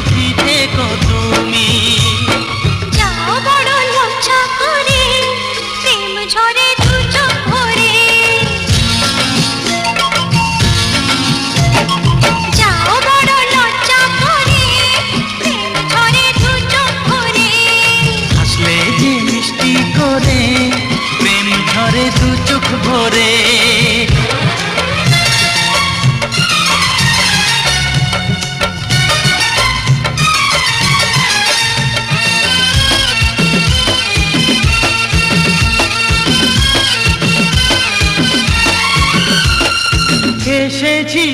সুখী থেকো তুমি। যাও বড় লজ্জা করে, প্রেম ঝরে দু চোখ ভরে। যাও বড় লজ্জা করে, প্রেম ঝরে দু চোখ ভরে। হাসলে যে মিষ্টি করে, প্রেম ঝরে দু চোখ ভরে। এসেছি